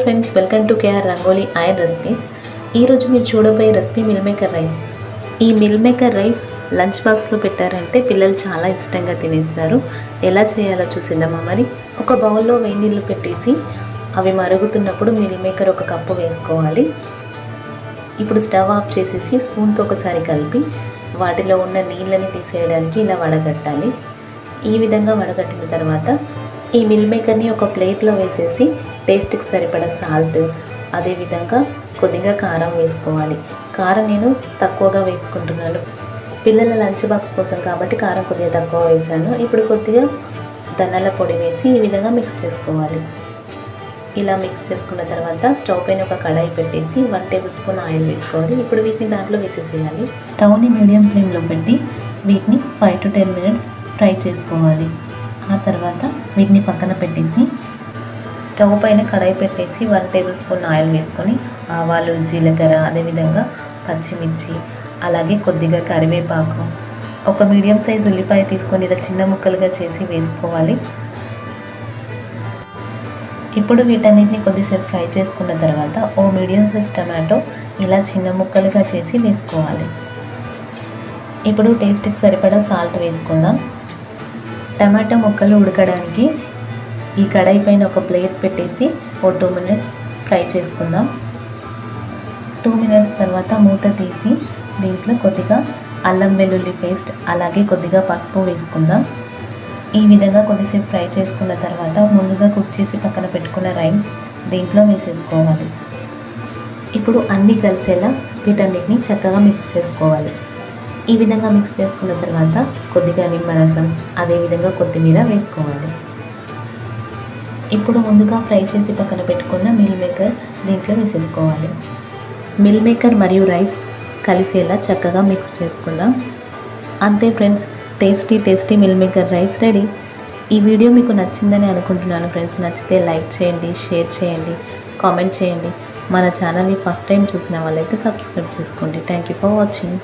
Friends, welcome to KR Rangoli iron recipes. ఈరోజు మీరు చూడబోయే రెసిపీ మిల్ మేకర్ రైస్. ఈ మిల్ మేకర్ రైస్ లంచ్ బాక్స్లో పెట్టారంటే పిల్లలు చాలా ఇష్టంగా తినేస్తారు. ఎలా చేయాలో చూసిందామా మరి. ఒక బౌల్లో వేడి నీళ్ళు పెట్టేసి అవి మరుగుతున్నప్పుడు మిల్ మేకర్ ఒక కప్పు వేసుకోవాలి. ఇప్పుడు స్టవ్ ఆఫ్ చేసేసి స్పూన్తో ఒకసారి కలిపి వాటిలో ఉన్న నీళ్ళని తీసేయడానికి ఇలా వడగట్టాలి. ఈ విధంగా వడగట్టిన తర్వాత ఈ మిల్ మేకర్ని ఒక ప్లేట్లో వేసేసి టేస్ట్కి సరిపడా సాల్ట్, అదేవిధంగా కొద్దిగా కారం వేసుకోవాలి. కారం నేను తక్కువగా వేసుకుంటున్నాను, పిల్లల లంచ్ బాక్స్ కోసం కాబట్టి కారం కొద్దిగా తక్కువ వేసాను. ఇప్పుడు కొద్దిగా ధనియాల పొడి వేసి ఈ విధంగా మిక్స్ చేసుకోవాలి. ఇలా మిక్స్ చేసుకున్న తర్వాత స్టవ్ పైన ఒక కడాయి పెట్టేసి 1 టేబుల్ స్పూన్ ఆయిల్ వేసుకోవాలి. ఇప్పుడు వీటిని దాంట్లో వేసేసేయాలి. స్టవ్ని మీడియం ఫ్లేమ్లో పెట్టి వీటిని 5 to 10 మినిట్స్ ఫ్రై చేసుకోవాలి. ఆ తర్వాత వీటిని పక్కన పెట్టేసి స్టవ్ పైన కడాయి పెట్టేసి 1 టేబుల్ స్పూన్ ఆయిల్ వేసుకొని ఆవాలు, జీలకర్ర, అదేవిధంగా పచ్చిమిర్చి, అలాగే కొద్దిగా కరివేపాకు, ఒక మీడియం సైజ్ ఉల్లిపాయ తీసుకొని ఇలా చిన్న ముక్కలుగా చేసి వేసుకోవాలి. ఇప్పుడు వీటన్నిటిని కొద్దిసేపు ఫ్రై చేసుకున్న తర్వాత ఓ మీడియం సైజ్ టమాటో ఇలా చిన్న ముక్కలుగా చేసి వేసుకోవాలి. ఇప్పుడు టేస్ట్కి సరిపడా సాల్ట్ వేసుకుందాం. టమాటో ముక్కలు ఉడకడానికి ఈ కడాయి పైన ఒక ప్లేట్ పెట్టేసి ఓ 2 మినిట్స్ ఫ్రై చేసుకుందాం. 2 మినిట్స్ తర్వాత మూత తీసి దీంట్లో కొద్దిగా అల్లం వెల్లుల్లి పేస్ట్, అలాగే కొద్దిగా పసుపు వేసుకుందాం. ఈ విధంగా కొద్దిసేపు ఫ్రై చేసుకున్న తర్వాత ముందుగా కుక్ చేసి పక్కన పెట్టుకున్న రైస్ దీంట్లో వేసేసుకోవాలి. ఇప్పుడు అన్నీ కలిసేలా వీటన్నిటిని చక్కగా మిక్స్ చేసుకోవాలి. ఈ విధంగా మిక్స్ చేసుకున్న తర్వాత కొద్దిగా నిమ్మరసం, అదేవిధంగా కొత్తిమీర వేసుకోవాలి. ఇప్పుడు ముందుగా ఫ్రై చేసి పక్కన పెట్టుకున్న మిల్ మేకర్ దీంట్లో వేసేసుకోవాలి. మిల్ మేకర్ మరియు రైస్ కలిసేలా చక్కగా మిక్స్ చేసుకుందాం. అంతే friends, tasty mill maker rice ready. ఈ వీడియో మీకు నచ్చిందని అనుకుంటున్నాను ఫ్రెండ్స్. నచ్చితే లైక్ చేయండి, షేర్ చేయండి, కామెంట్ చేయండి. మన ఛానల్ని ఫస్ట్ టైం చూసిన వాళ్ళైతే సబ్స్క్రైబ్ చేసుకోండి. Thank you for watching.